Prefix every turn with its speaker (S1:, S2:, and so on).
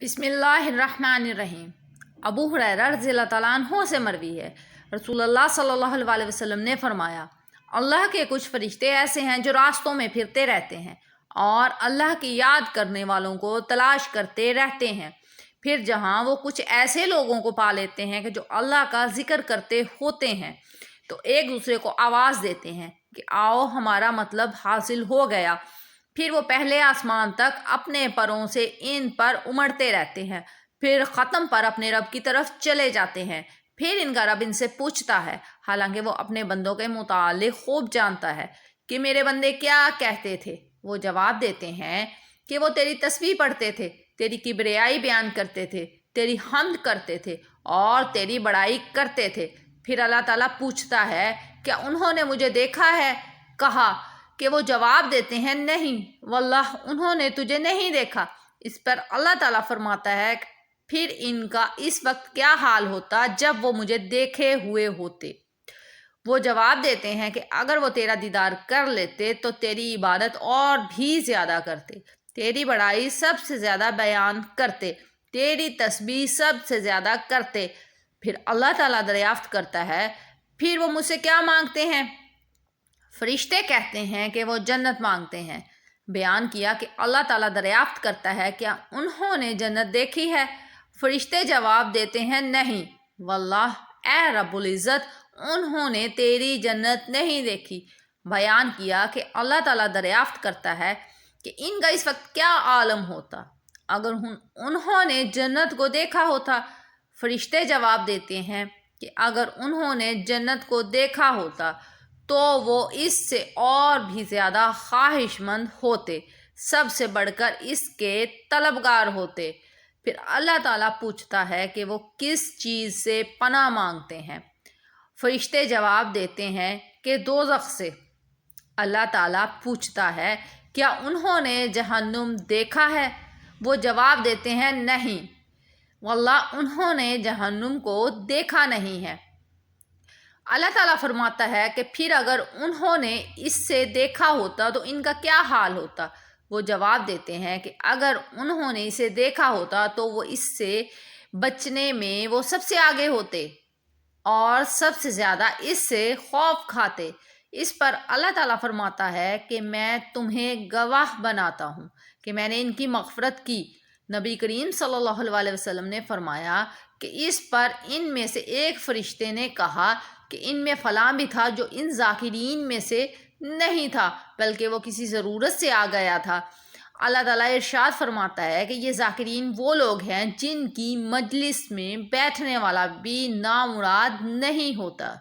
S1: بسم اللہ الرحمن الرحیم۔ ابو ہریرہ رضی اللہ تعالیٰ عنہ سے مروی ہے، رسول اللہ صلی اللہ علیہ وسلم نے فرمایا، اللہ کے کچھ فرشتے ایسے ہیں جو راستوں میں پھرتے رہتے ہیں اور اللہ کی یاد کرنے والوں کو تلاش کرتے رہتے ہیں۔ پھر جہاں وہ کچھ ایسے لوگوں کو پا لیتے ہیں کہ جو اللہ کا ذکر کرتے ہوتے ہیں تو ایک دوسرے کو آواز دیتے ہیں کہ آؤ ہمارا مطلب حاصل ہو گیا۔ پھر وہ پہلے آسمان تک اپنے پروں سے ان پر امڑتے رہتے ہیں، پھر ختم پر اپنے رب کی طرف چلے جاتے ہیں۔ پھر ان کا رب ان سے پوچھتا ہے، حالانکہ وہ اپنے بندوں کے متعلق خوب جانتا ہے، کہ میرے بندے کیا کہتے تھے۔ وہ جواب دیتے ہیں کہ وہ تیری تسبیح پڑھتے تھے، تیری کبریائی بیان کرتے تھے، تیری حمد کرتے تھے اور تیری بڑائی کرتے تھے۔ پھر اللہ تعالیٰ پوچھتا ہے، کیا انہوں نے مجھے دیکھا ہے؟ کہا کہ وہ جواب دیتے ہیں، نہیں واللہ انہوں نے تجھے نہیں دیکھا۔ اس پر اللہ تعالیٰ فرماتا ہے، پھر ان کا اس وقت کیا حال ہوتا جب وہ مجھے دیکھے ہوئے ہوتے۔ وہ جواب دیتے ہیں کہ اگر وہ تیرا دیدار کر لیتے تو تیری عبادت اور بھی زیادہ کرتے، تیری بڑائی سب سے زیادہ بیان کرتے، تیری تسبیح سب سے زیادہ کرتے۔ پھر اللہ تعالیٰ دریافت کرتا ہے، پھر وہ مجھ سے کیا مانگتے ہیں؟ فرشتے کہتے ہیں کہ وہ جنت مانگتے ہیں۔ بیان کیا کہ اللہ تعالیٰ دریافت کرتا ہے، کیا انہوں نے جنت دیکھی ہے؟ فرشتے جواب دیتے ہیں، نہیں واللہ اے رب العزت انہوں نے تیری جنت نہیں دیکھی۔ بیان کیا کہ اللہ تعالیٰ دریافت کرتا ہے کہ ان کا اس وقت کیا عالم ہوتا اگر انہوں نے جنت کو دیکھا ہوتا۔ فرشتے جواب دیتے ہیں کہ اگر انہوں نے جنت کو دیکھا ہوتا تو وہ اس سے اور بھی زیادہ خواہش مند ہوتے، سب سے بڑھ کر اس کے طلبگار ہوتے۔ پھر اللہ تعالیٰ پوچھتا ہے کہ وہ کس چیز سے پناہ مانگتے ہیں؟ فرشتے جواب دیتے ہیں کہ دوزخ سے۔ اللہ تعالیٰ پوچھتا ہے، کیا انہوں نے جہنم دیکھا ہے؟ وہ جواب دیتے ہیں، نہیں واللہ انہوں نے جہنم کو دیکھا نہیں ہے۔ اللہ تعالیٰ فرماتا ہے کہ پھر اگر انہوں نے اس سے دیکھا ہوتا تو ان کا کیا حال ہوتا؟ وہ جواب دیتے ہیں کہ اگر انہوں نے اسے دیکھا ہوتا تو وہ اس سے بچنے میں وہ سب سے آگے ہوتے اور سب سے زیادہ اس سے خوف کھاتے۔ اس پر اللہ تعالیٰ فرماتا ہے کہ میں تمہیں گواہ بناتا ہوں کہ میں نے ان کی مغفرت کی۔ نبی کریم صلی اللہ علیہ وسلم نے فرمایا کہ اس پر ان میں سے ایک فرشتے نے کہا کہ ان میں فلاں بھی تھا جو ان ذاکرین میں سے نہیں تھا بلکہ وہ کسی ضرورت سے آ گیا تھا۔ اللہ تعالیٰ ارشاد فرماتا ہے کہ یہ ذاکرین وہ لوگ ہیں جن کی مجلس میں بیٹھنے والا بھی نامراد نہیں ہوتا۔